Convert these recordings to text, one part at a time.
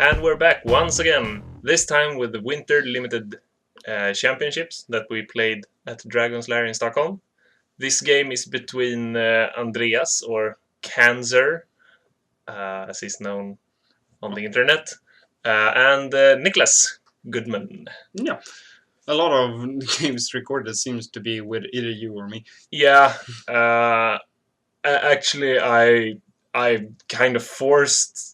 And we're back once again, this time with the Winter Limited Championships that we played at Dragon's Lair in Stockholm. This game is between Andreas, or Kanzr, as he's known on the internet, and Niklas Goodman. Yeah. A lot of games recorded seems to be with either you or me. Yeah, actually I kind of forced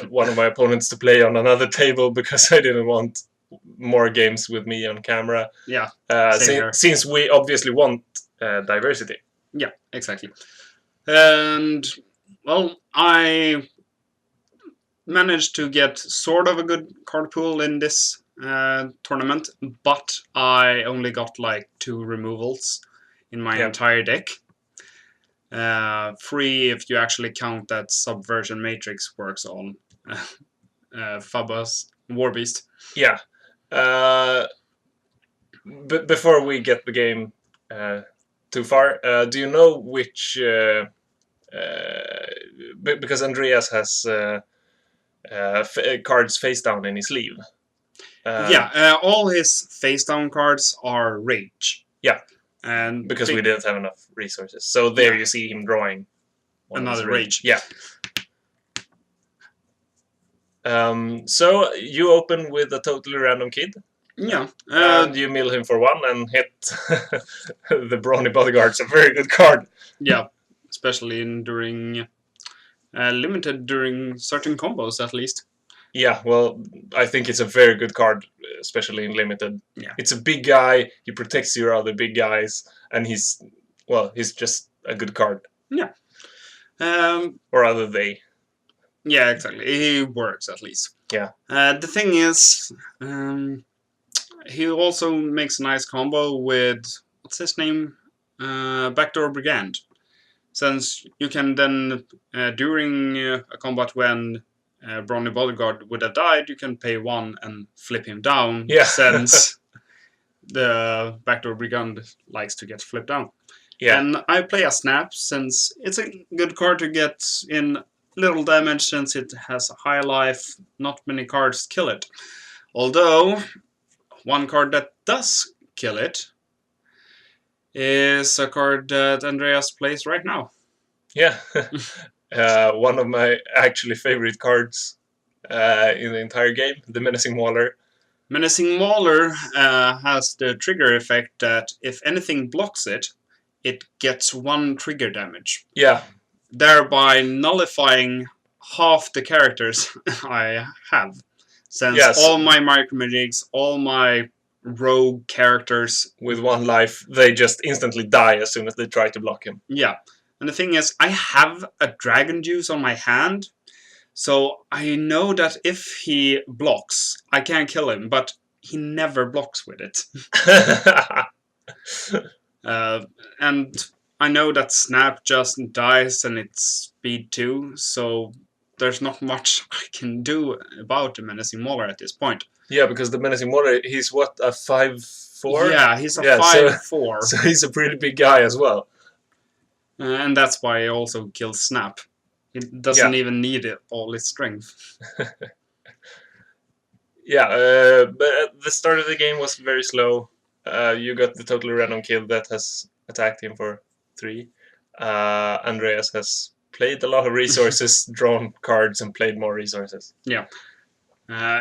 one of my opponents to play on another table because I didn't want more games with me on camera. Yeah, since we obviously want diversity. Yeah, exactly. And, well, I managed to get sort of a good card pool in this tournament, but I only got like 2 removals in my entire deck. 3 if you actually count that Subversion Matrix works on Fabas Warbeast. Yeah. Before we get the game too far, do you know which... because Andreas has cards face down in his sleeve. All his face down cards are Rage. Yeah. And because we didn't have enough resources. So there you see him drawing another Rage. Yeah. So you open with a totally random kid. Yeah. And you mill him for 1 and hit the Brawny Bodyguard's a very good card. Yeah. Especially during limited during certain combos at least. Yeah, well, I think it's a very good card, especially in limited. Yeah. It's a big guy, he protects your other big guys, and he's just a good card. Yeah. Or rather they. Yeah, exactly. He works at least. Yeah. The thing is, he also makes a nice combo with, what's his name? Backdoor Brigand. Since you can then, during a combat when Brawny Bodyguard would have died, you can pay 1 and flip him down. Yeah. Since the Backdoor Brigand likes to get flipped down. Yeah. And I play a Snap since it's a good card to get in little damage since it has a high life. Not many cards kill it. Although, one card that does kill it is a card that Andreas plays right now. Yeah. One of my actually favorite cards in the entire game, the Menacing Mauler. Menacing Mauler has the trigger effect that if anything blocks it, it gets 1 trigger damage. Yeah. Thereby nullifying half the characters I have. Since all my micromagics, all my rogue characters with 1 life, they just instantly die as soon as they try to block him. Yeah. And the thing is, I have a Dragon Juice on my hand, so I know that if he blocks, I can kill him, but he never blocks with it. And I know that Snap just dies and it's speed 2, so there's not much I can do about the Menacing Mauler at this point. Yeah, because the Menacing Mauler, he's what, a 5/4? Yeah, he's a 5/4. So he's a pretty big guy as well. And that's why he also kills Snap. It doesn't even need all its strength. Yeah, but at the start of the game was very slow. You got the totally random kill that has attacked him for 3. Andreas has played a lot of resources, drawn cards, and played more resources. Yeah.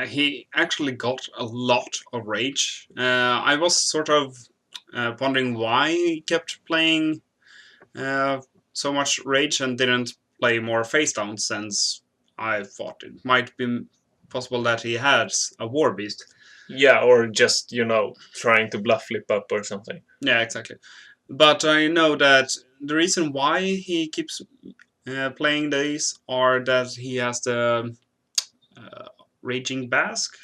He actually got a lot of Rage. I was sort of wondering why he kept playing so much Rage and didn't play more face down, since I thought it might be possible that he has a Warbeast. Yeah, or just, trying to bluff flip up or something. Yeah, exactly. But I know that the reason why he keeps playing these are that he has the Raging Bask.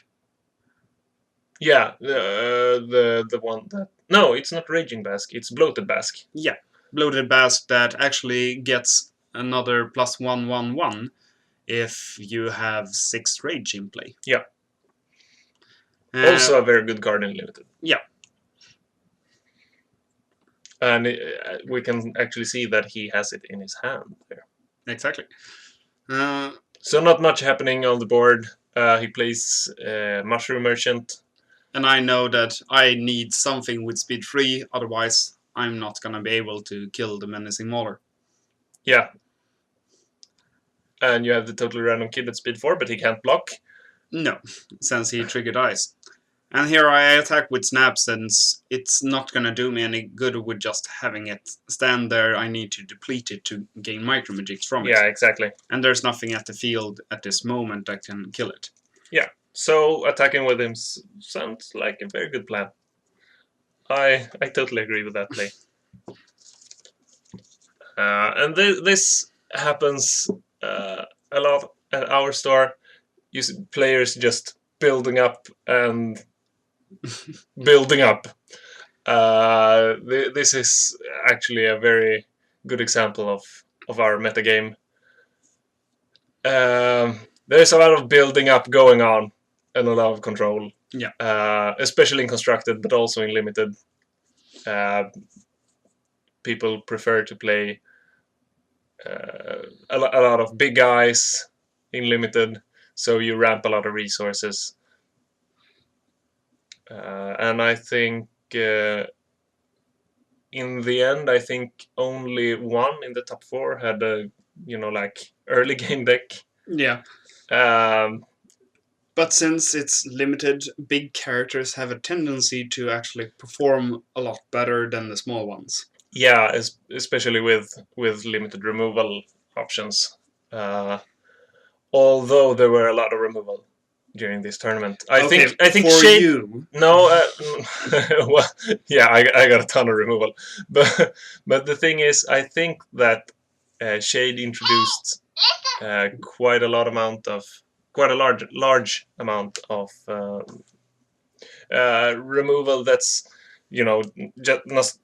Yeah, the one that... No, it's not Raging Bask, it's Bloated Bask. Yeah, Bloated Bask that actually gets another +1/+1 if you have 6 Rage in play. Yeah. Also a very good card in limited. Yeah. And we can actually see that he has it in his hand there. Exactly. So not much happening on the board. He plays Mushroom Merchant. And I know that I need something with speed 3, otherwise I'm not gonna be able to kill the Menacing Mauler. Yeah. And you have the totally random kid at speed 4, but he can't block. No, since he triggered ice. And here I attack with Snap, since it's not gonna do me any good with just having it stand there. I need to deplete it to gain Micro Magics from it. Yeah, exactly. And there's nothing at the field at this moment that can kill it. Yeah, so attacking with him sounds like a very good plan. I totally agree with that play. And this happens a lot at our store. You see players just building up and building up. This is actually a very good example of our metagame. There's a lot of building up going on and a lot of control. Yeah. Especially in constructed, but also in limited. People prefer to play a lot of big guys in limited, so you ramp a lot of resources. And I think in the end, I think only one in the top 4 had a like early game deck. Yeah. But since it's limited, big characters have a tendency to actually perform a lot better than the small ones. Yeah, especially with limited removal options. Although there were a lot of removal during this tournament, I think for Shade. You. No, well, yeah, I got a ton of removal, but the thing is, I think that Shade introduced quite a large amount of removal. That's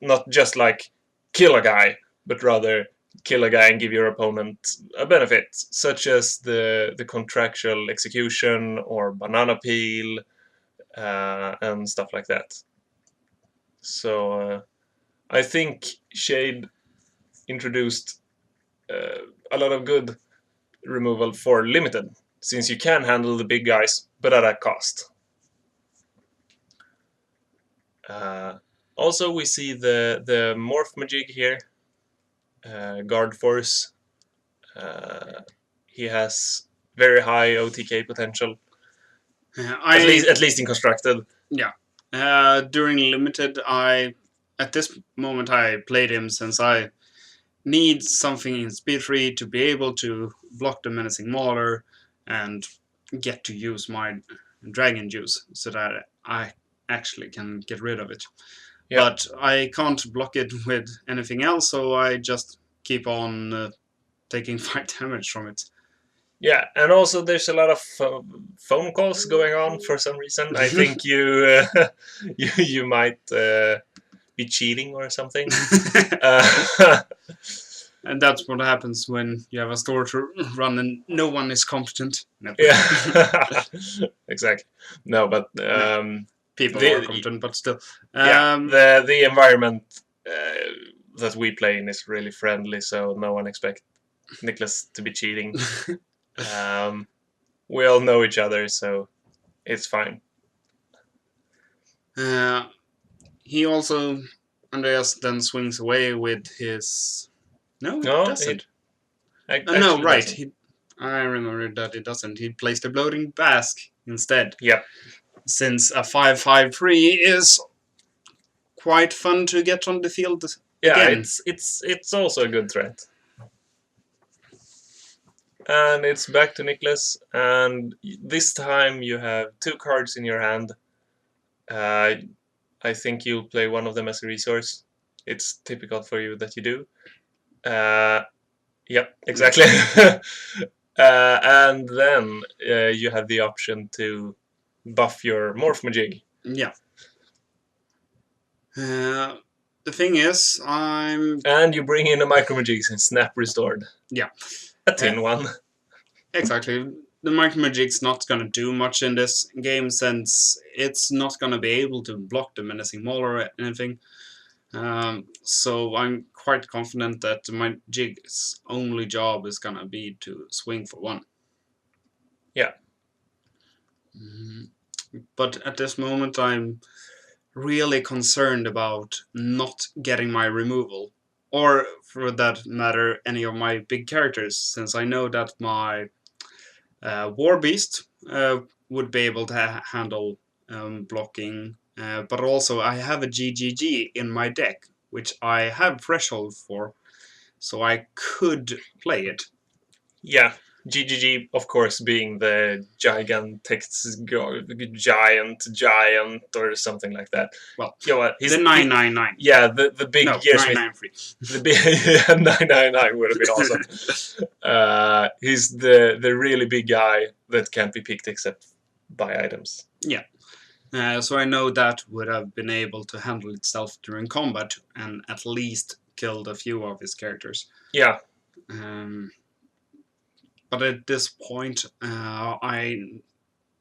not just like kill a guy, but rather kill a guy and give your opponent a benefit, such as the contractual execution or banana peel and stuff like that. So I think Shade introduced a lot of good removal for limited, since you can handle the big guys, but at a cost. Also, we see the Morph Majig here, Guard Force. He has very high OTK potential. At least in constructed. Yeah. During limited, at this moment I played him since I need something in speed 3 to be able to block the Menacing Mauler and get to use my Dragon Juice so that I actually can get rid of it. Yeah. But I can't block it with anything else, so I just keep on taking 5 damage from it. Yeah, and also there's a lot of phone calls going on for some reason. I think you you might be cheating or something. And that's what happens when you have a store to run and no one is competent. No. Yeah, exactly. No, but people are competent, but still. Yeah, the environment that we play in is really friendly, so no one expects Nicholas to be cheating. We all know each other, so it's fine. He also, Andreas then swings away with his... No, he doesn't. No, right. Doesn't. I remember that it doesn't. He plays the Bloating Bask instead. Yeah. Since a 5/5/3 is quite fun to get on the field again. It's also a good threat. And it's back to Nicholas, and this time you have 2 cards in your hand. I think you'll play one of them as a resource. It's typical for you that you do. Yep, exactly. And then you have the option to buff your Morph Majig. Yeah. The thing is, And you bring in a Micro Majig and Snap Restored. Yeah. A tin one. Exactly. The Micro Magic's not going to do much in this game, since it's not going to be able to block the Menacing Mauler or anything. So I'm quite confident that my Jig's only job is going to be to swing for 1. Yeah. Mm, But at this moment, I'm really concerned about not getting my removal, or for that matter, any of my big characters, since I know that my War Beast would be able to handle blocking, but also I have a GGG in my deck, which I have threshold for, so I could play it. Yeah, GGG, of course, being the giant or something like that. Well, You know what? the 999. Yeah, the big No, Gearsmith. 993. The big 999 would have been awesome. He's the really big guy that can't be picked except by items. Yeah. So I know that would have been able to handle itself during combat and at least killed a few of his characters. Yeah. But at this point, I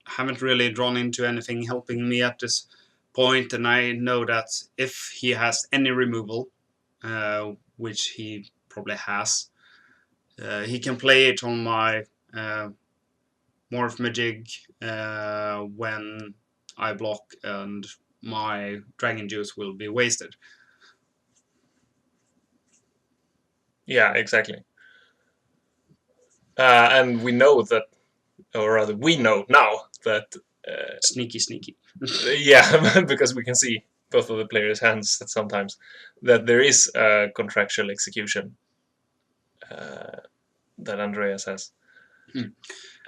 haven't really drawn into anything helping me at this point, and I know that if he has any removal, which he probably has, he can play it on my Morph Majig when I block, and my Dragon Juice will be wasted. Yeah, exactly. And we know that, or rather, we know now that. Sneaky. Yeah, because we can see both of the players' hands sometimes, that there is a contractual execution that Andreas has. Hmm.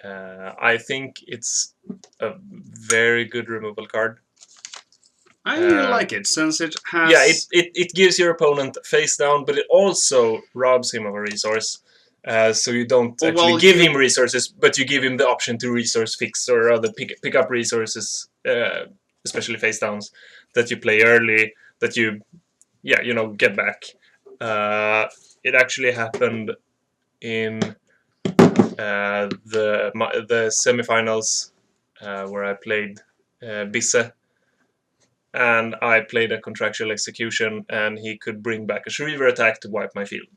I think it's a very good removal card. I like it, since it has... Yeah, it gives your opponent face down, but it also robs him of a resource. So you don't give him resources, but you give him the option to resource fix or rather pick up resources, especially face downs, that you play early, that you get back. It actually happened in the semifinals where I played Bisse, and I played a contractual execution, and he could bring back a Shriver attack to wipe my field.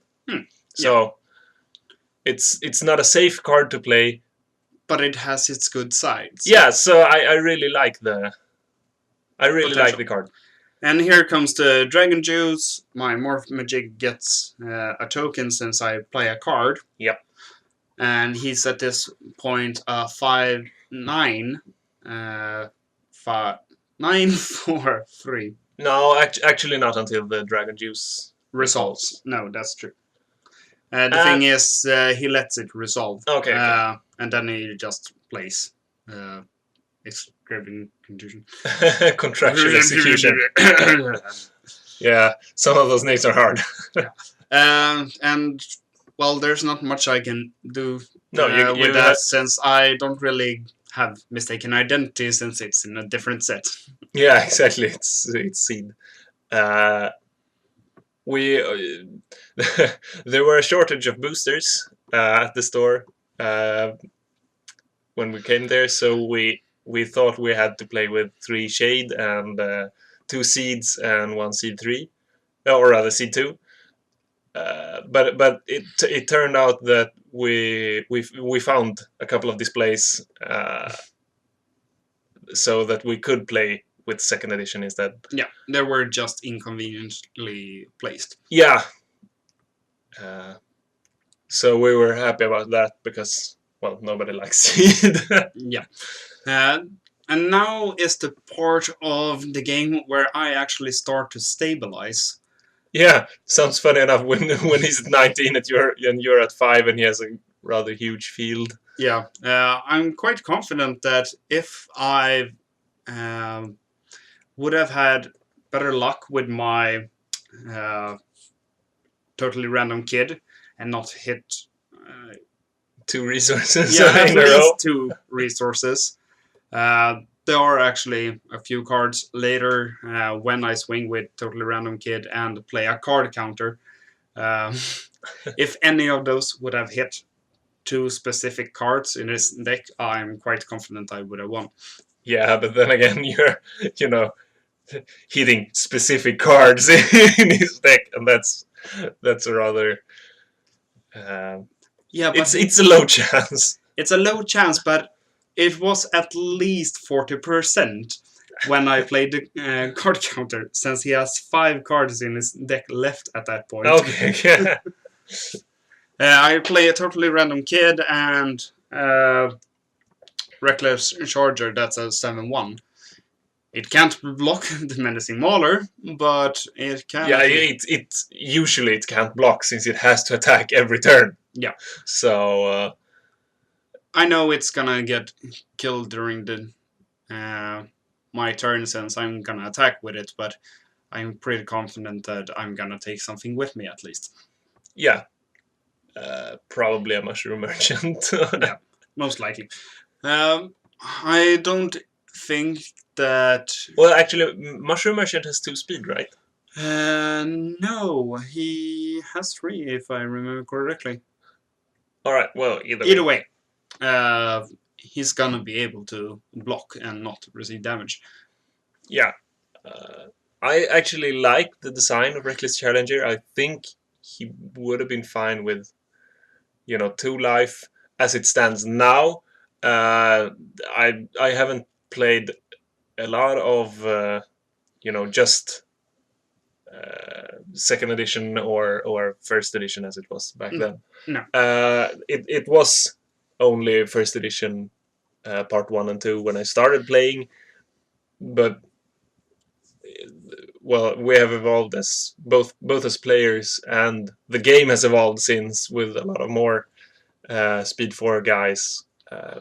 So it's not a safe card to play, but it has its good sides. Yeah, so I really like the card. And here comes the Dragon Juice. My Morph Magic gets a token since I play a card. Yep. And he's at this point 5/9, 9/4/3. No, actually not until the Dragon Juice resolves. No, that's true. The thing is, he lets it resolve. Okay. And then he just plays Extreme Contusion. Contractual execution. Yeah, some of those names are hard. And well, there's not much I can do you with that, since I don't really have Mistaken Identity, since it's in a different set. Yeah, exactly. It's Seed. We there were a shortage of boosters at the store when we came there, so we thought we had to play with 3 Shade and 2 Seeds and 1 Seed 3, or rather Seed 2. But it turned out that we found a couple of displays so that we could play with 2nd edition instead. Yeah, they were just inconveniently placed. Yeah. So we were happy about that because, well, nobody likes Seed. Yeah. And now is the part of the game where I actually start to stabilize. Yeah, sounds funny enough when he's at 19 and you're at 5 and he has a rather huge field. Yeah, I'm quite confident that if I would have had better luck with my totally random kid and not hit 2 resources. Yeah, at least 2 resources. There are actually a few cards later when I swing with Totally Random Kid and play a card counter. If any of those would have hit 2 specific cards in his deck, I'm quite confident I would have won. Yeah, but then again, you're hitting specific cards in his deck, and that's a rather yeah, but it's a low chance. It's a low chance, but It was at least 40% when I played the card counter, since he has 5 cards in his deck left at that point. Okay, yeah. I play a totally random kid and Reckless Charger, that's a 7-1. It can't block the Menacing Mauler, but it can. Yeah, it usually it can't block since it has to attack every turn. Yeah. So I know it's gonna get killed during the my turn since I'm gonna attack with it, but I'm pretty confident that I'm gonna take something with me at least. yeah, probably a mushroom merchant. Yeah, most likely. I don't think that. Well, actually, mushroom merchant has 2 speed, right? No, he has 3 if I remember correctly. All right. Well, Either way, he's gonna be able to block and not receive damage. Yeah. I actually like the design of Reckless Challenger. I think he would have been fine with, 2 life as it stands now. I haven't played a lot of just second edition or first edition as it was back then. No. It was only first edition part 1 and 2 when I started playing, but well, we have evolved as both as players, and the game has evolved since with a lot of more speed 4 guys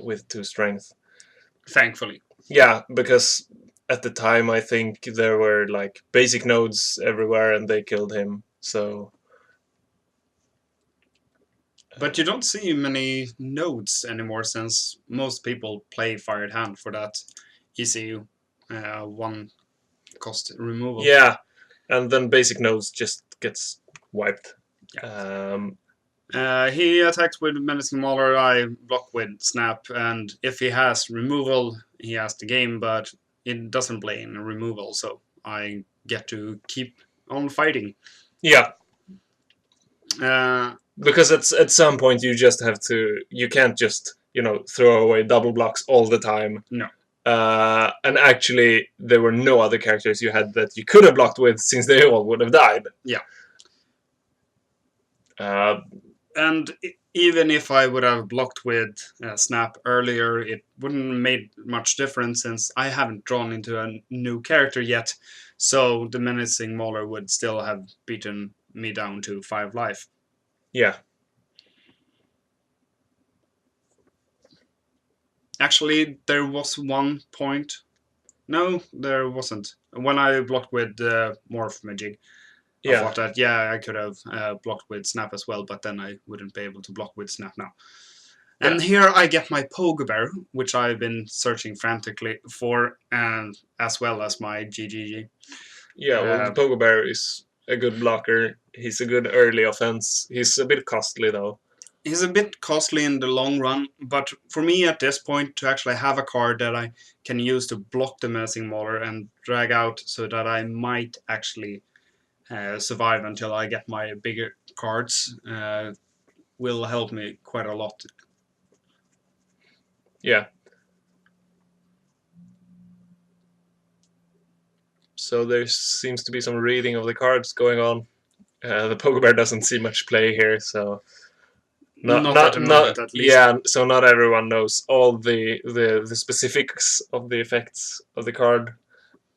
with 2 strength. Thankfully. Yeah, because at the time I think there were like basic nodes everywhere and they killed him. So but you don't see many nodes anymore since most people play Fired Hand for that easy 1 cost removal. Yeah, and then basic nodes just gets wiped. Yeah. He attacks with Menacing Mauler, I block with Snap, and if he has removal, he has the game, but it doesn't play in removal, so I get to keep on fighting. Yeah. Uh, because at some point you just have to, you can't just, throw away double blocks all the time. No. And actually, there were no other characters you had that you could have blocked with since they all would have died. Yeah. And even if I would have blocked with Snap earlier, it wouldn't have made much difference since I haven't drawn into a new character yet. So the Menacing Mauler would still have beaten me down to 5 life. Yeah. Actually, there was 1 point. No, there wasn't. When I blocked with Morph Magic, I thought that, I could have blocked with Snap as well, but then I wouldn't be able to block with Snap now. And here I get my Pogo Bear, which I've been searching frantically for, and as well as my GGG. Yeah, well, the Pogo Bear is a good blocker. He's a good early offense. He's a bit costly, though. He's a bit costly in the long run, but for me at this point, to actually have a card that I can use to block the Menacing Mauler and drag out so that I might actually survive until I get my bigger cards will help me quite a lot. Yeah. So there seems to be some reading of the cards going on. The Pogo Bear doesn't see much play here, so not at the moment, at least. Yeah, so not everyone knows all the specifics of the effects of the card.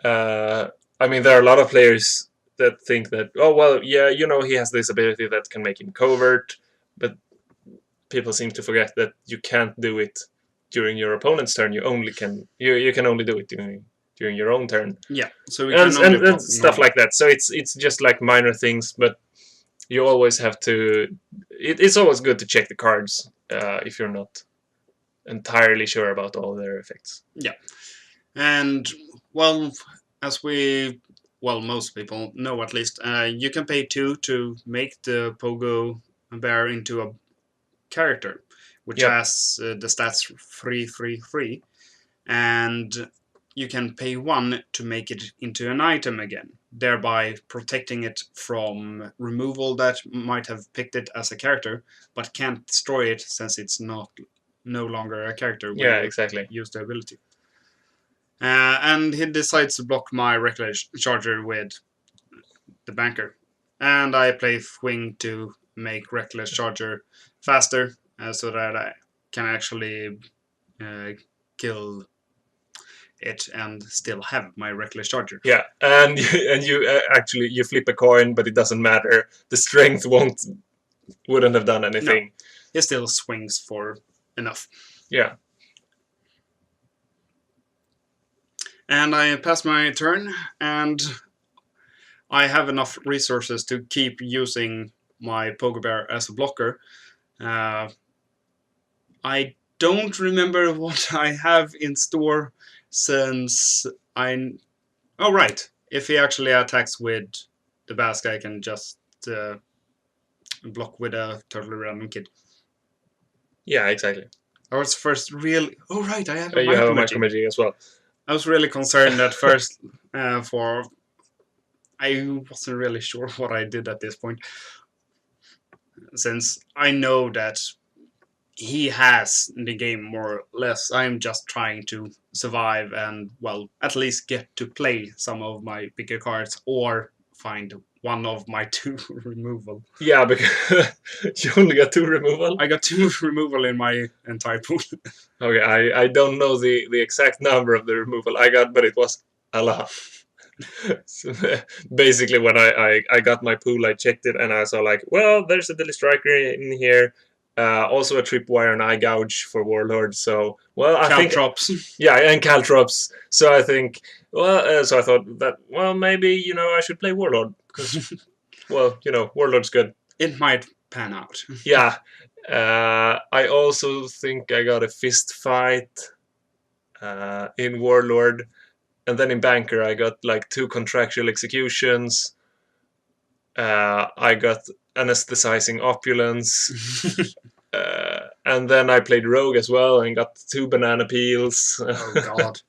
I mean, there are a lot of players that think that, oh well, yeah, he has this ability that can make him covert, but people seem to forget that you can't do it during your opponent's turn. You can only do it during your own turn. Yeah, so and stuff like that. So it's just like minor things, but you always have to. It's always good to check the cards if you're not entirely sure about all their effects. Yeah, and well, as most people know at least, you can pay 2 to make the Pogo Bear into a character, which has the stats 3/3/3, and you can pay 1 to make it into an item again, thereby protecting it from removal that might have picked it as a character, but can't destroy it since it's not no longer a character when Yeah, you exactly. use the ability. And he decides to block my Reckless Charger with the Banker. And I play Wing to make Reckless Charger faster so that I can actually kill it and still have my Reckless Charger. Yeah, and you actually you flip a coin, but it doesn't matter. The strength wouldn't have done anything. He still swings for enough. Yeah. And I pass my turn, and I have enough resources to keep using my Pogo Bear as a blocker. I don't remember what I have in store since I... Oh, right. If he actually attacks with the Basque, I can just block with a totally random kid. Yeah, exactly. I was first really... Oh, right, I have a You have a Micro-Magic. Micro-Magic as well. I was really concerned at first for... I wasn't really sure what I did at this point. Since I know that he has the game more or less, I'm just trying to survive and, well, at least get to play some of my bigger cards or find one of my 2 removal. Yeah, because you only got 2 removal. I got 2 removal in my entire pool. Okay, I don't know the exact number of the removal I got, but it was a lot. So, basically, when I got my pool, I checked it and I saw like, well, there's a Dilly Striker in here. Also a Tripwire and Eye Gouge for Warlord. So, well, I think... Caltrops. Yeah, and Caltrops. So I think, well, so I thought that, well, maybe, you know, I should play Warlord. Because, well, you know, Warlord's good. It might pan out. Yeah. I also think I got a Fist Fight in Warlord. And then in Banker, I got like 2 Contractual Executions. I got Anesthetizing Opulence. And then I played Rogue as well and got 2 Banana Peels. Oh, God.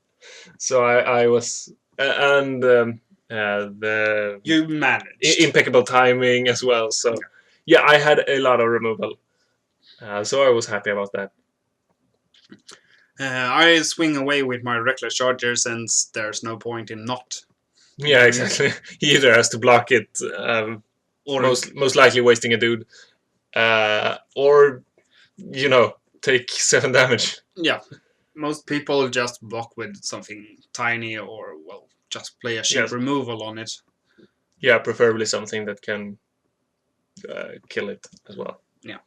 So I was... and the... You managed. Impeccable timing as well. So, yeah, I had a lot of removal. So I was happy about that. I swing away with my Reckless Charger since there's no point in not. Yeah, exactly. He either has to block it, or most likely wasting a dude, or, you know, take 7 damage. Yeah, most people just block with something tiny or, well, just play a cheap removal on it. Yeah, preferably something that can kill it as well. Yeah.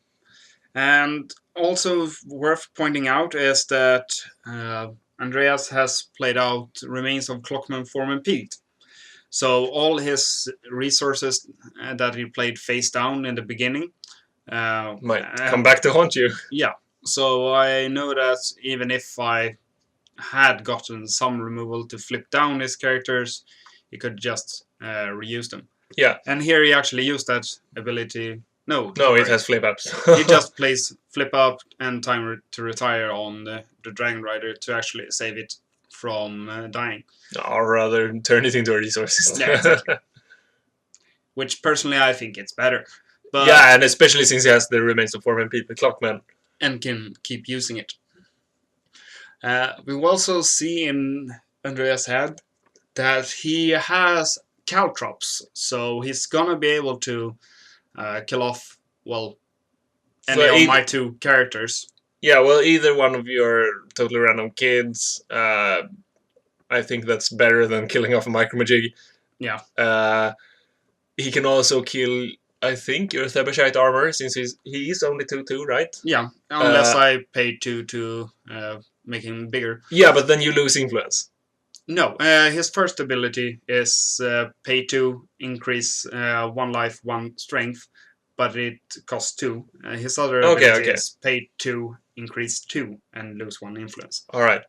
And also worth pointing out is that Andreas has played out Remains of Clockman, Foreman, Pete. So all his resources that he played face down in the beginning might come back to haunt you. Yeah. So I know that even if I had gotten some removal to flip down his characters, he could just reuse them. Yeah. And here he actually used that ability. No, it has flip ups. He just plays flip up and time to retire on the Dragon Rider to actually save it from dying. Or rather, turn it into resources. Yeah, exactly. Which personally I think it's better. But yeah, and especially since he has the Remains of Foreman Pete, the Clockman. And can keep using it. We will also see in Andreas' head that he has Caltrops, so he's gonna be able to kill off, well, any of my 2 characters. Yeah, well, either one of your totally random kids. I think that's better than killing off a Micro-Majig. Yeah. He can also kill, I think, your Thebashite armor, since he is only 2/2, right? Yeah, unless I pay 2 to make him bigger. Yeah, but then you lose influence. No, his first ability is pay 2, increase 1 life, 1 strength, but it costs 2. His other ability is pay 2, increase 2, and lose 1 influence. Alright.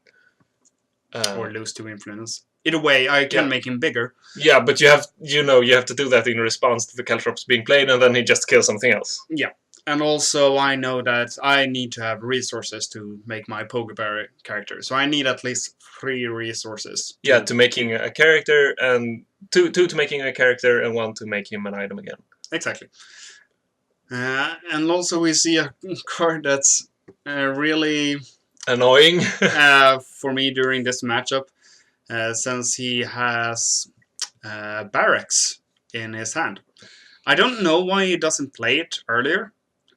Or lose 2 influence. Either way, I can make him bigger. Yeah, but you have to do that in response to the Caltrops being played, and then he just kills something else. Yeah. And also, I know that I need to have resources to make my Pogo Bear character. So I need at least 3 resources. Yeah, to making a character, and 2 to making a character, and 1 to make him an item again. Exactly. And also we see a card that's really Annoying. for me during this matchup, since he has barracks in his hand. I don't know why he doesn't play it earlier,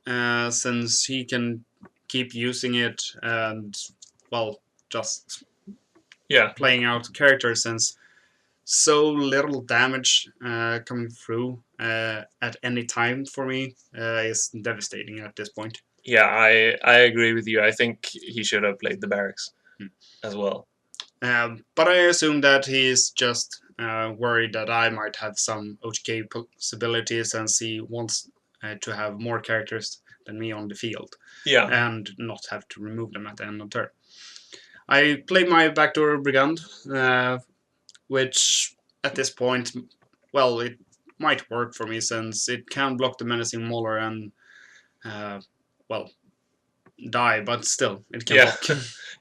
since he can keep using it and, well, just Yeah. playing out characters, since so little damage coming through at any time for me is devastating at this point. Yeah, I agree with you. I think he should have played the barracks as well. But I assume that he's just worried that I might have some OTK possibilities, since he wants to have more characters than me on the field Yeah. and not have to remove them at the end of turn. I play my backdoor brigand, which at this point, well, it might work for me, since it can block the menacing mauler and, well, die, but still, it can block.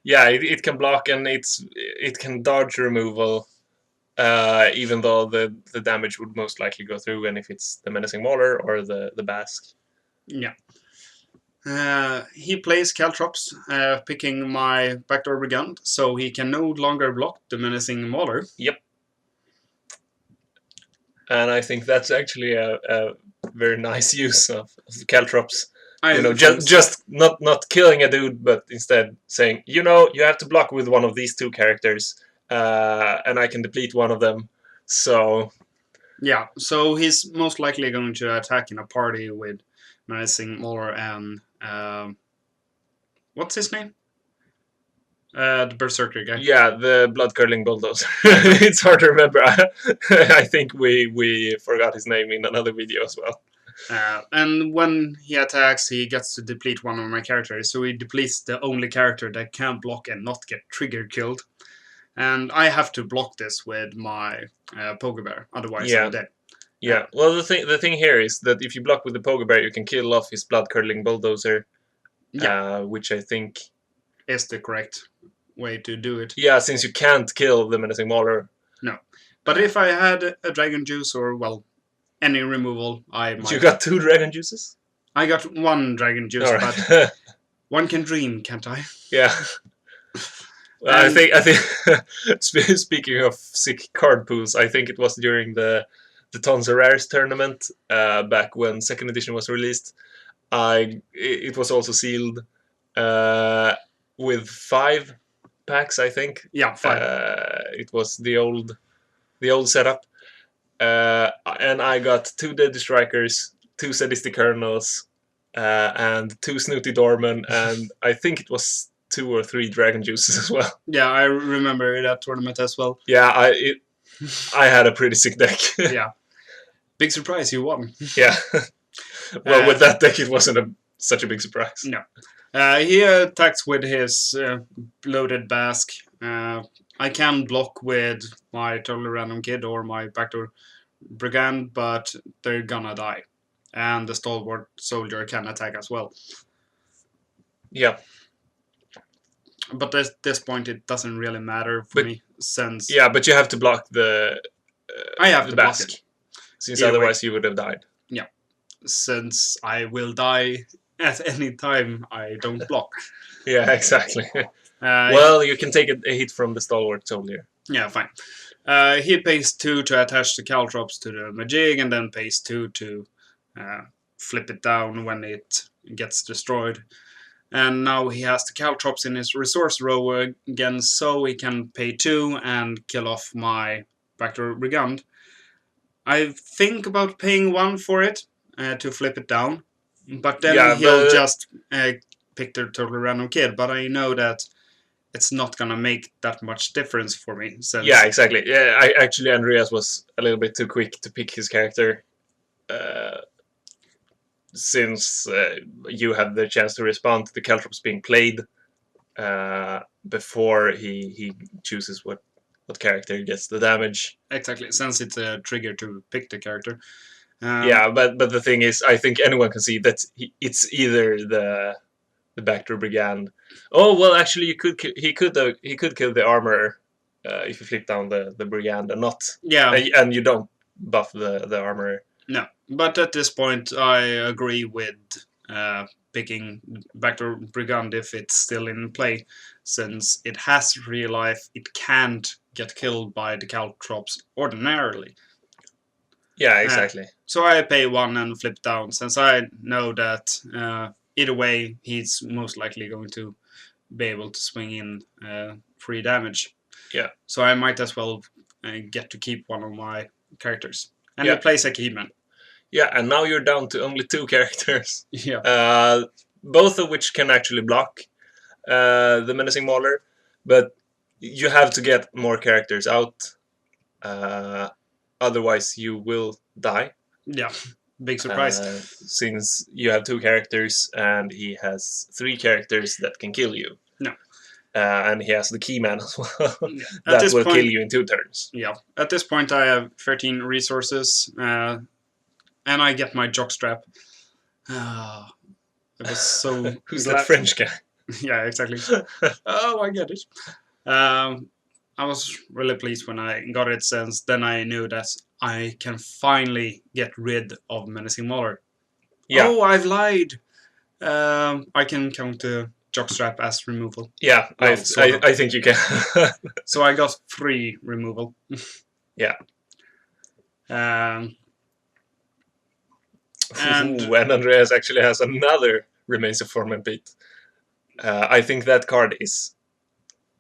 Yeah, it can block, and it can dodge removal, even though the damage would most likely go through, and if it's the menacing mauler or the Basque. Yeah. He plays Caltrops, picking my backdoor brigand, so he can no longer block the menacing mauler. Yep. And I think that's actually a very nice use of caltrops. Just not killing a dude, but instead saying, you have to block with one of these two characters, and I can deplete one of them. So yeah, so he's most likely going to attack in a party with menacing mauler and what's his name? The Berserker guy. Yeah, the blood curdling bulldozer. It's hard to remember. I think we forgot his name in another video as well. And when he attacks, he gets to deplete one of my characters, so he depletes the only character that can block and not get trigger killed. And I have to block this with my Poke Bear, otherwise I'm dead. Yeah, well, the thing here is that if you block with the Poke Bear, you can kill off his blood curdling bulldozer, which I think is the correct way to do it. Yeah, since you can't kill the menacing mauler. No, but if I had a dragon juice or, well, any removal, I might. You got 2 dragon juices? I got 1 dragon juice, right. But one can dream, can't I? Yeah. Well, I think speaking of sick card pools, I think it was during the Kanzr Rares tournament back when 2nd edition was released. It was also sealed with 5 packs, I think. Yeah, 5. It was the old setup, and I got 2 Deadly Strikers, 2 Sadistic Colonels, and 2 Snooty Dorman, and I think it was 2 or 3 Dragon Juices as well. Yeah, I remember that tournament as well. Yeah, I had a pretty sick deck. Yeah, big surprise, you won. Yeah. Well, with that deck, it wasn't such a big surprise. No. He attacks with his loaded Basque. I can block with my Totally Random Kid or my Backdoor Brigand, but they're gonna die. And the Stalwart Soldier can attack as well. Yeah. But at this point, it doesn't really matter for me, since... Yeah, but you have to block the I have to Basque, block it. Since otherwise you would have died. Yeah. Since I will die at any time I don't block. Yeah, exactly. Well, you can take a hit from the Stalwart Soldier. Yeah, fine. He pays 2 to attach the Caltrops to the Majig, and then pays 2 to flip it down when it gets destroyed. And now he has the Caltrops in his resource row again, so he can pay 2 and kill off my Backdoor Brigand. I think about paying 1 for it to flip it down, but then he'll just pick the Totally Random Kid. But I know that it's not gonna make that much difference for me. Since yeah, exactly. Yeah, actually Andreas was a little bit too quick to pick his character, since you had the chance to respond to the Caltrops being played before he chooses what character gets the damage. Exactly, since it's a trigger to pick the character. Yeah, but the thing is, I think anyone can see that it's either the Backdoor Brigand. Oh well, actually, he could kill the armor if you flip down the Brigand and not. Yeah, and you don't buff the armor. No, but at this point, I agree with picking Vector Brigand if it's still in play, since it has real life. It can't get killed by the Caltrops ordinarily. Yeah, exactly. So I pay 1 and flip down, since I know that either way he's most likely going to be able to swing in 3 damage. Yeah. So I might as well get to keep one of my characters. And Yeah. he plays a Keyman. Yeah, and now you're down to only 2 characters. Yeah. Both of which can actually block the Menacing Mauler, but you have to get more characters out. Otherwise, you will die. Yeah, big surprise. Since you have 2 characters and he has 3 characters that can kill you. No. And he has the Keyman as well. Yeah. That will kill you in 2 turns. Yeah. At this point, I have 13 resources, and I get my jockstrap. It was so. Who's that French guy? Yeah, exactly. Oh, I get it. I was really pleased when I got it, since then I knew that I can finally get rid of Menacing Mauler. Yeah. Oh, I've lied. I can count the jockstrap as removal. Yeah, well, I think you can. So I got 3 removal. Yeah. And Andreas actually has another Remains of Form and Beat. I think that card is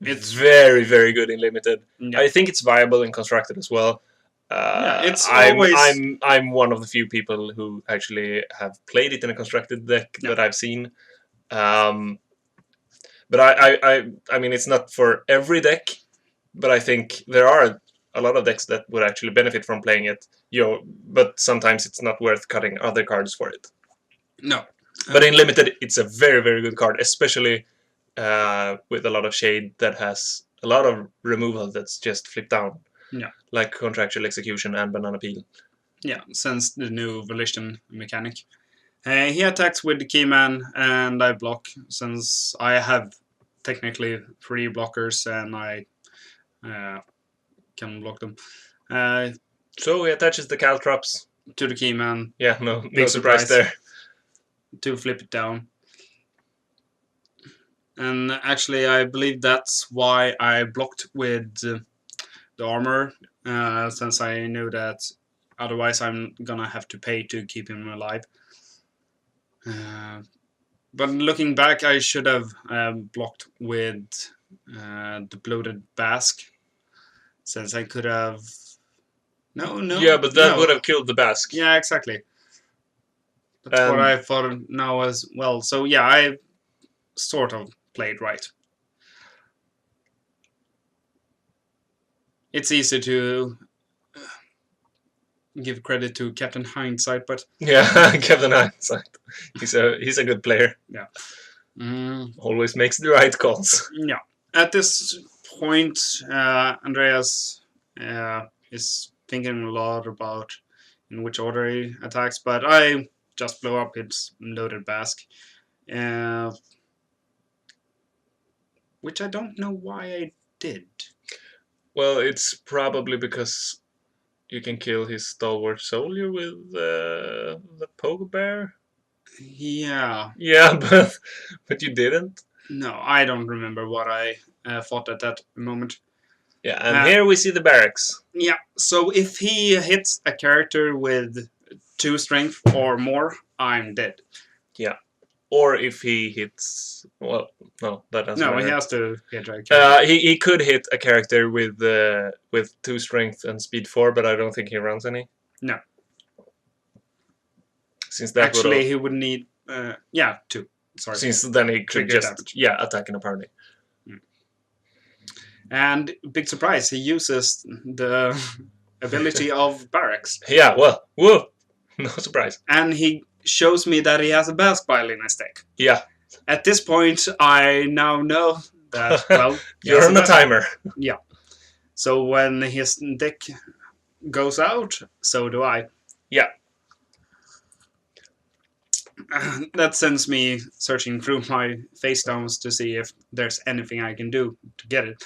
very, very good in Limited. Yeah. I think it's viable in Constructed as well. It's I'm one of the few people who actually have played it in a Constructed deck that I've seen. But I mean, it's not for every deck, but I think there are a lot of decks that would actually benefit from playing it. But sometimes it's not worth cutting other cards for it. No. But in Limited, it's a very, very good card, especially with a lot of shade that has a lot of removal that's just flipped down. Yeah. Like Contractual Execution and Banana Peel. Yeah, since the new Volition mechanic. He attacks with the Keyman, and I block, since I have technically 3 blockers, and I can block them. So he attaches the Caltrops to the Keyman. Yeah, no surprise there. To flip it down. And actually, I believe that's why I blocked with the armor, since I knew that otherwise I'm gonna have to pay to keep him alive. But looking back, I should have blocked with the Bloated Basque, since I could have... No. Yeah, but that would have killed the Basque. Yeah, exactly. That's what I thought now as well. So yeah, I sort of played right. It's easy to give credit to Captain Hindsight, but yeah, Captain Hindsight. He's a good player. Yeah. Always makes the right calls. Yeah. At this point, Andreas is thinking a lot about in which order he attacks, but I just blow up its Loaded Basque, which I don't know why I did. Well, it's probably because you can kill his Stalwart Soldier with the Poke Bear. Yeah. Yeah, but you didn't. No, I don't remember what I thought at that moment. Yeah, and here we see the barracks. Yeah, so if he hits a character with 2 strength or more, I'm dead. Yeah. Or if he hits... Well, no, that doesn't matter. No, he has to hit a character. He could hit a character with 2 strength and speed 4, but I don't think he runs any. No. Since that actually, he would need... 2. Sorry. Since then he could just attack in a party. And big surprise, he uses the ability of barracks. Yeah, well, whoa, no surprise. And he shows me that he has a Basque Bile in his deck. Yeah. At this point, I now know that, well... You're on a timer. Yeah. So when his deck goes out, so do I. Yeah. That sends me searching through my face downs to see if there's anything I can do to get it.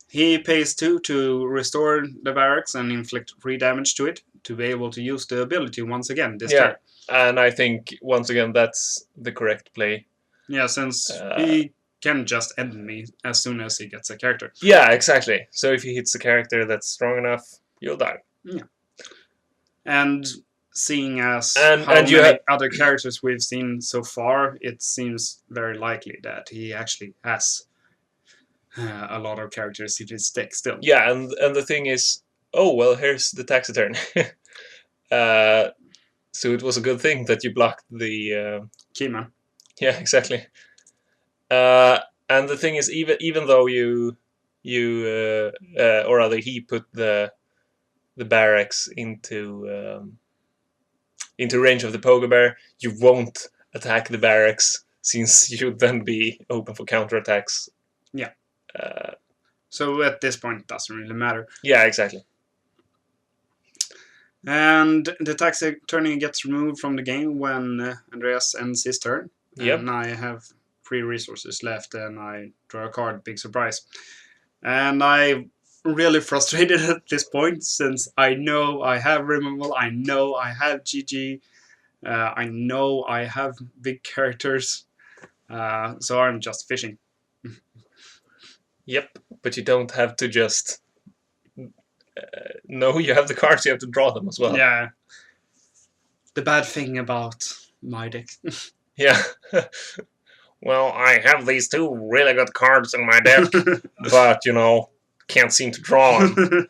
He pays 2 to restore the barracks and inflict 3 damage to it to be able to use the ability once again this turn. And I think, once again, that's the correct play. Yeah, since he can just end me as soon as he gets a character. Yeah, exactly. So if he hits a character that's strong enough, you'll die. Yeah. And seeing as And how you many other characters we've seen so far, it seems very likely that he actually has a lot of characters in his deck still. Yeah, and the thing is, oh well, here's the taxiturn. So it was a good thing that you blocked the Keyman. Yeah, exactly. And the thing is, even though or rather he put the barracks into range of the pogo bear, you won't attack the barracks since you'd then be open for counterattacks. Yeah. So at this point, it doesn't really matter. Yeah, exactly. And the taxi turning gets removed from the game when Andreas ends his turn. Yep. And I have 3 resources left, and I draw a card. Big surprise. And I'm really frustrated at this point, since I know I have removal, I know I have GG, I know I have big characters, so I'm just fishing. Yep, but you don't have to just know you have the cards, you have to draw them as well. Yeah. The bad thing about my deck. Yeah. Well, I have these 2 really good cards in my deck, but, can't seem to draw them.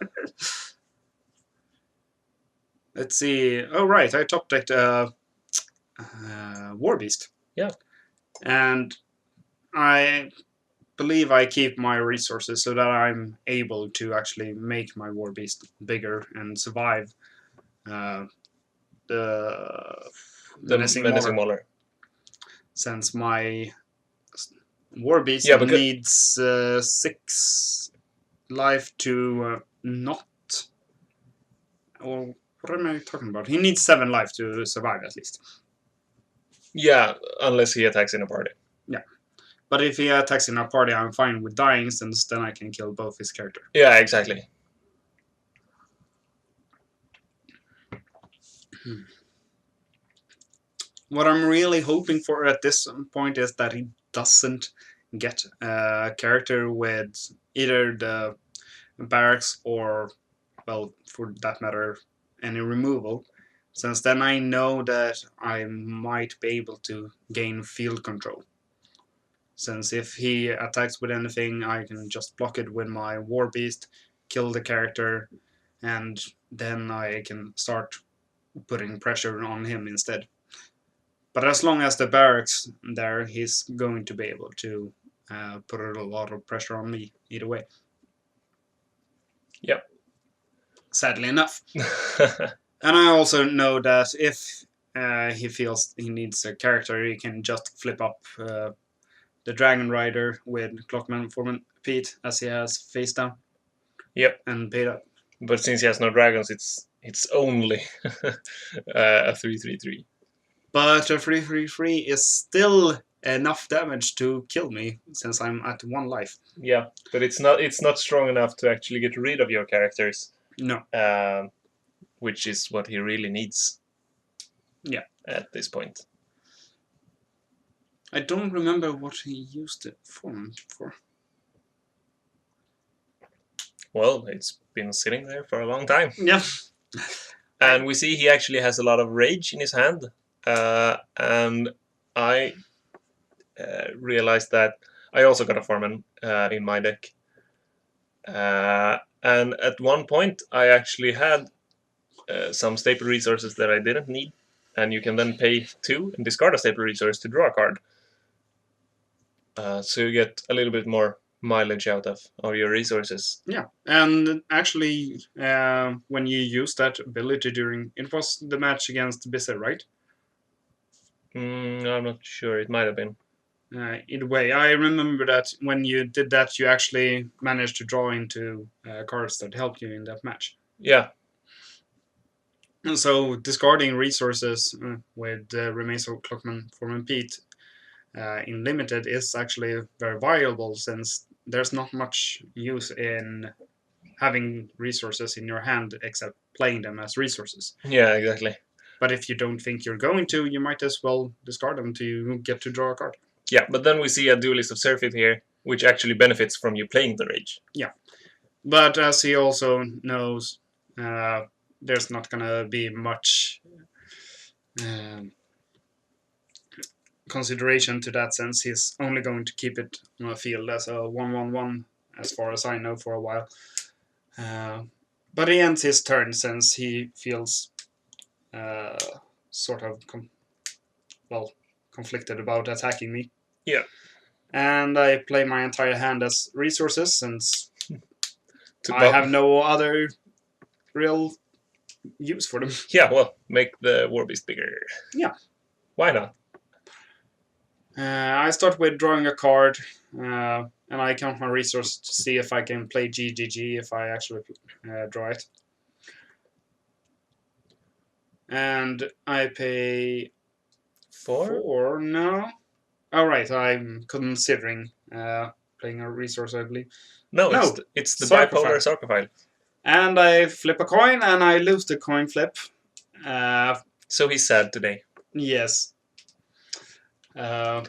Let's see. Oh, right. I top decked War Beast. Yeah. And I believe I keep my resources so that I'm able to actually make my War Beast bigger and survive the Menacing Mauler. Since my War Beast needs 6 life to not... Or what am I talking about? He needs 7 life to survive, at least. Yeah, unless he attacks in a party. Yeah. But if he attacks in a party, I'm fine with dying, since then I can kill both his character. Yeah, exactly. What I'm really hoping for at this point is that he doesn't get a character with either the barracks or, well, for that matter, any removal, since then I know that I might be able to gain field control. Since if he attacks with anything, I can just block it with my War Beast, kill the character, and then I can start putting pressure on him instead. But as long as the barracks there, he's going to be able to put a lot of pressure on me either way. Yep. Sadly enough. And I also know that if he feels he needs a character, he can just flip up the Dragon Rider with Clockman Foreman Pete as he has face down. Yep. And paid up. But since he has no dragons, it's only a 3/3/3. But a 3/3/3 is still enough damage to kill me, since I'm at 1 life. Yeah, but it's not strong enough to actually get rid of your characters. No. Which is what he really needs. Yeah. At this point. I don't remember what he used it for. Well, it's been sitting there for a long time. Yeah. And we see he actually has a lot of rage in his hand. And I realized that I also got a Foreman in my deck. And at one point, I actually had some staple resources that I didn't need. And you can then pay 2 and discard a staple resource to draw a card. So you get a little bit more mileage out of your resources. Yeah, and actually, when you use that ability during... It was the match against Bissell, right? I'm not sure. It might have been. Either way, I remember that when you did that, you actually managed to draw into cards that helped you in that match. Yeah. And so discarding resources with Remains of Clockman, Foreman Pete in Limited is actually very viable, since there's not much use in having resources in your hand except playing them as resources. Yeah, exactly. But if you don't think you're going to, you might as well discard them to get to draw a card. Yeah, but then we see a Duelist of Surfeit here, which actually benefits from you playing the Rage. But as he also knows, there's not gonna be much consideration to that sense. He's only going to keep it on the field as a 1/1/1, as far as I know, for a while. But he ends his turn since he feels sort of conflicted about attacking me. Yeah. And I play my entire hand as resources since To I have no other real use for them. Yeah, well, make the War Beast bigger. Yeah. Why not? I start with drawing a card, and I count my resources to see if I can play GGG if I actually draw it. And I pay 4? No. Alright, I'm considering playing a resource, I believe. No, No, it's the Sarcophile. bipolar Sarcophile. And I flip a coin, and I lose the coin flip. So he's sad today. Yes. Let's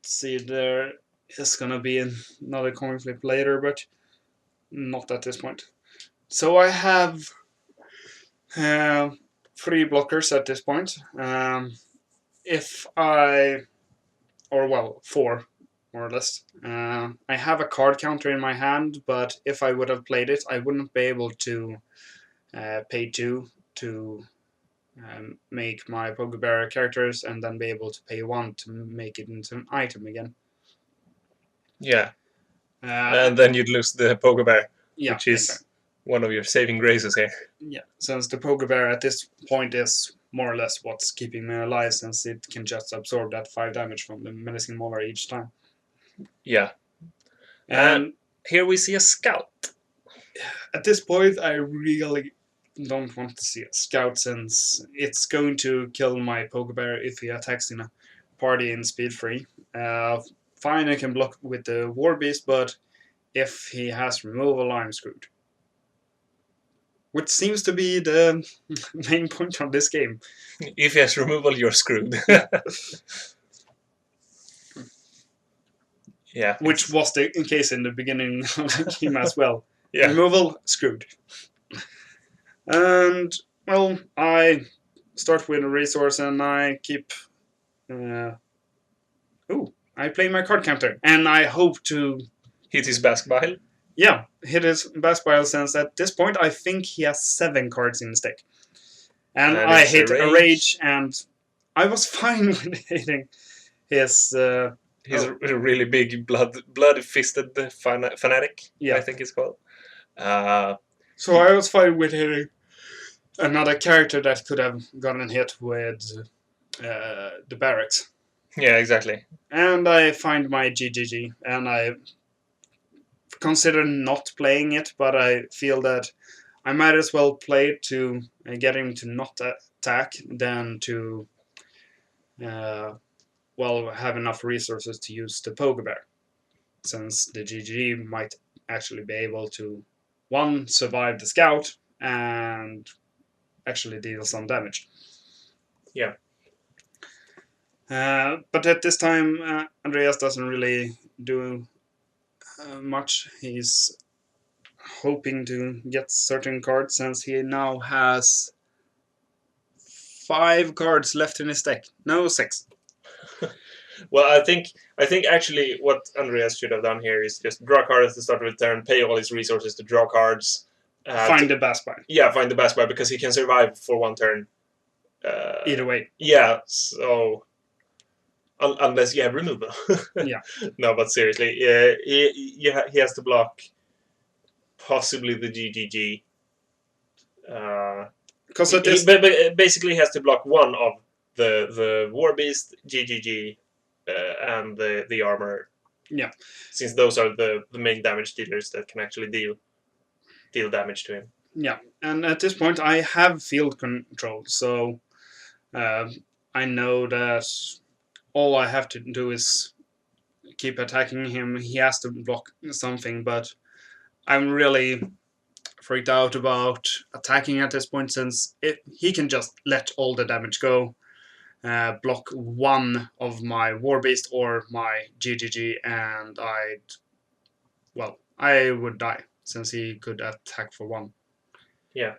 see, there is gonna be another coin flip later, but not at this point. So I have 3 blockers at this point. If I, or well, 4 more or less. I have a card counter in my hand, but if I would have played it, I wouldn't be able to pay 2 to make my Poke Bear characters, and then be able to pay 1 to make it into an item again. Yeah. And then you'd lose the Poke Bear, Yeah, which is one of your saving graces here. Yeah, since the Poke Bear at this point is more or less what's keeping me alive, since it can just absorb that 5 damage from the Menacing Mauler each time. Yeah. And here we see a Scout. At this point, I really don't want to see a Scout, since it's going to kill my Poke Bear if he attacks in a party in speed 3. Fine, I can block with the War Beast, but if he has removal, I'm screwed. Which seems to be the main point of this game. If he has removal, you're screwed. Yeah. Which was the case in the beginning of the game as well. Yeah. Removal, screwed. And, well, I start with a resource and I keep... I play my card counter. And I hope to... hit his Baskbile? Yeah, hit his Baskbile, since at this point I think he has 7 cards in his deck. And I hit a Rage, and I was fine with hitting his... He's a really big blood-fisted fanatic, yeah. I think it's called. So I was fine with hitting another character that could have gotten hit with the barracks. Yeah, exactly. And I find my GGG, and I consider not playing it, but I feel that I might as well play it to get him to not attack than to have enough resources to use the Poke Bear, since the GG might actually be able to, 1, survive the Scout, and actually deal some damage. Yeah. But at this time, Andreas doesn't really do much. He's hoping to get certain cards, since he now has 5 cards left in his deck. No, 6. Well, I think actually what Andreas should have done here is just draw cards at the start of the turn, pay all his resources to draw cards. Find the Baskbile. Yeah, find the Baskbile, because he can survive for 1 turn. Either way. Yeah, so... unless you have removal. Yeah. No, but seriously, he has to block possibly the GGG. Because basically he has to block 1 of the War Beast, GGG, and the armor. Yeah. Since those are the main damage dealers that can actually deal damage to him. Yeah, and at this point I have field control, so I know that all I have to do is keep attacking him. He has to block something, but I'm really freaked out about attacking at this point, since he can just let all the damage go, block one of my War Beast or my GGG, and I would die, since he could attack for one. Yeah.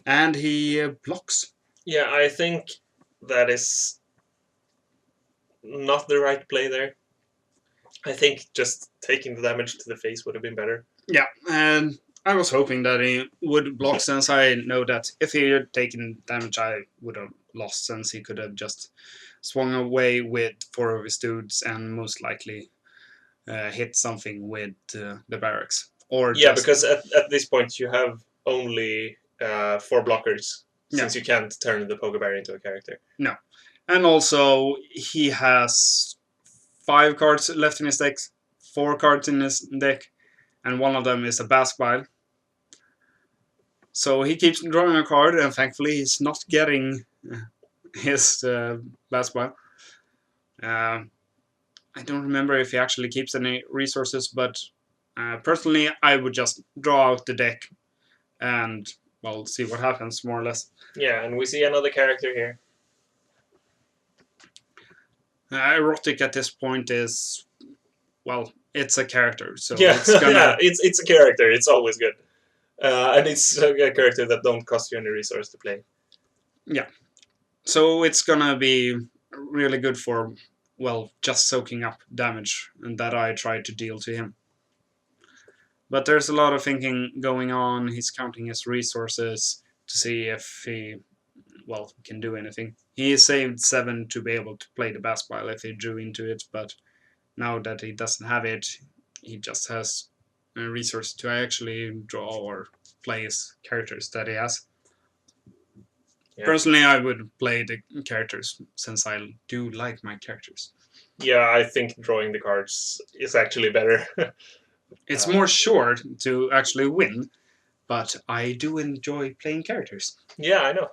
And he blocks. Yeah, I think that is not the right play there. I think just taking the damage to the face would have been better. Yeah, and I was hoping that he would block, since I know that if he had taken damage, I would have lost, since he could have just swung away with 4 of his dudes and most likely hit something with the barracks. Or yeah, because at this point you have only 4 blockers, since you can't turn the Poke Bear into a character. No. And also, he has 5 cards left in his deck, 4 cards in his deck, and one of them is a Baskvile. So he keeps drawing a card, and thankfully he's not getting his Baskvile. I don't remember if he actually keeps any resources, but personally I would just draw out the deck and, well, see what happens, more or less. Yeah, and we see another character here. Erotic at this point is, well, it's a character, so yeah, it's gonna... yeah, it's a character. It's always good, and it's a character that don't cost you any resource to play. Yeah, so it's gonna be really good for, well, just soaking up damage, and that I try to deal to him. But there's a lot of thinking going on. He's counting his resources to see if he, well, can do anything. He saved 7 to be able to play the Baskvile if he drew into it, but now that he doesn't have it, he just has a resource to actually draw or play his characters that he has. Yeah. Personally, I would play the characters, since I do like my characters. Yeah, I think drawing the cards is actually better. It's more sure to actually win, but I do enjoy playing characters. Yeah, I know.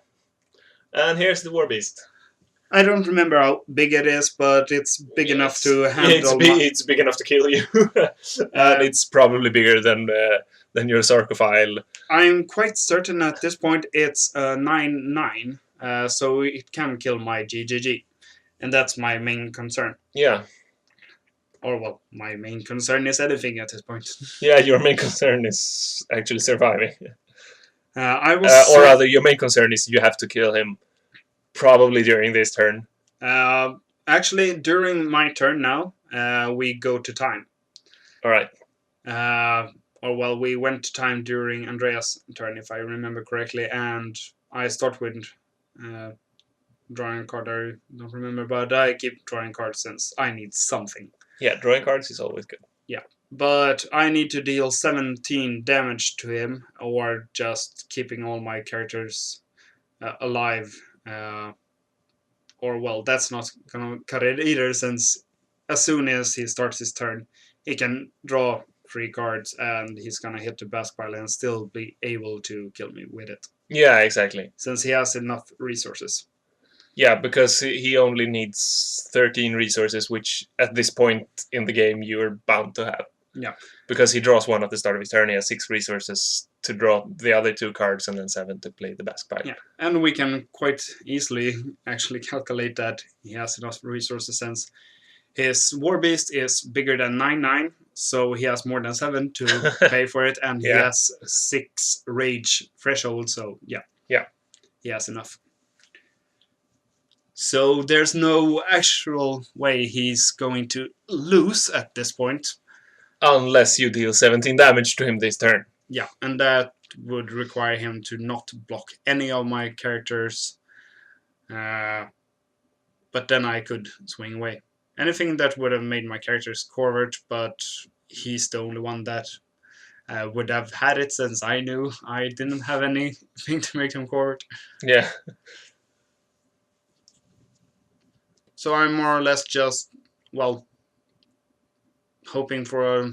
And here's the War Beast. I don't remember how big it is, but it's big enough to handle. It's big enough to kill you, and it's probably bigger than your Sarcophile. I'm quite certain at this point it's a 9/9, so it can kill my GGG, and that's my main concern. Yeah. Or, well, my main concern is anything at this point. Yeah, your main concern is actually surviving. Or rather, your main concern is you have to kill him, probably during this turn. Actually, during my turn now, we go to time. All right. Or, well, we went to time during Andreas' turn, if I remember correctly, and I start with drawing a card. I don't remember, but I keep drawing cards since I need something. Yeah, drawing cards is always good. Yeah, but I need to deal 17 damage to him, or just keeping all my characters alive. Or, well, that's not gonna cut it either, since as soon as he starts his turn, he can draw 3 cards, and he's gonna hit the Baskvile and still be able to kill me with it. Yeah, exactly. Since he has enough resources. Yeah, because he only needs 13 resources, which at this point in the game you're bound to have. Yeah. Because he draws 1 at the start of his turn, he has 6 resources to draw the other 2 cards, and then 7 to play the Baskvile. Yeah, and we can quite easily actually calculate that he has enough resources, since his War Beast is bigger than 9/9, so he has more than 7 to pay for it, and he has 6 rage threshold, so yeah. Yeah. He has enough. So there's no actual way he's going to lose at this point. Unless you deal 17 damage to him this turn. Yeah, and that would require him to not block any of my characters. But then I could swing away. Anything that would have made my characters covert, but he's the only one that would have had it, since I knew I didn't have anything to make him covert. Yeah. So I'm more or less just, well, hoping for,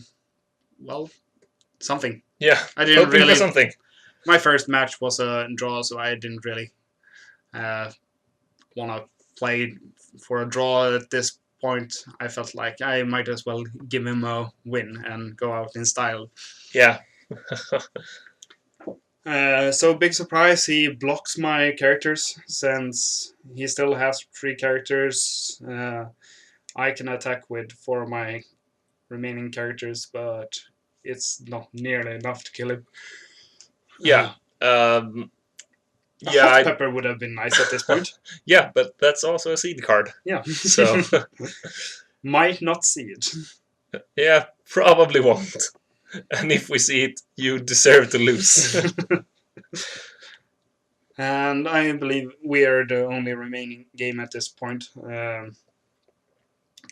well, something. Yeah, I didn't hoping really, for something. My first match was a draw, so I didn't really want to play for a draw at this point, I felt like I might as well give him a win and go out in style. Yeah. So big surprise, he blocks my characters since he still has 3 characters. I can attack with 4 of my remaining characters, but it's not nearly enough to kill him. Yeah. A Yeah. hot pepper would have been nice at this point. Yeah, but that's also a seed card. Yeah. So might not see it. yeah, probably won't. And if we see it, you deserve to lose. And I believe we are the only remaining game at this point.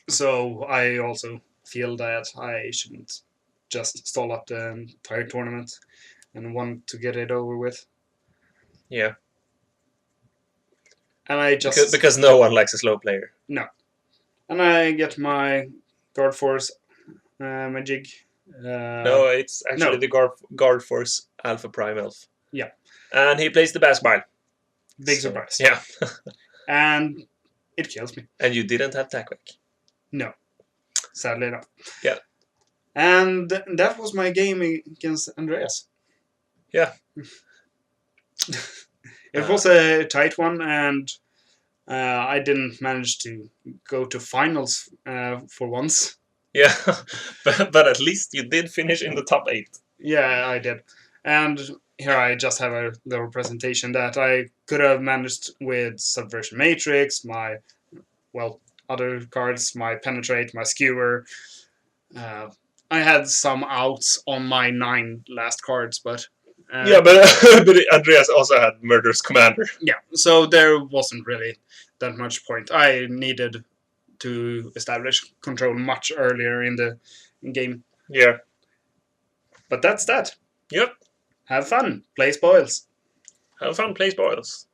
So I also feel that I shouldn't just stall up the entire tournament and want to get it over with. Yeah. And I just because no one likes a slow player. No. And I get my Guard Force Magic. No, it's actually the Guard Force Alpha Prime Elf. Yeah. And he plays the Baskmile. Big surprise. Yeah. And it kills me. And you didn't have Takvek. No. Sadly not. Yeah. And that was my game against Andreas. Yeah. It was a tight one, and I didn't manage to go to finals for once. Yeah, but at least you did finish in the top 8. Yeah, I did. And here I just have a little presentation that I could have managed with Subversion Matrix, my, other cards, my Penetrate, my Skewer. I had some outs on my 9 last cards, but... yeah, but Andreas also had Murderous Commander. Yeah, so there wasn't really that much point. I needed to establish control much earlier in the game. Yeah. But that's that. Yep. Have fun. Play spoils. Have fun, play spoils.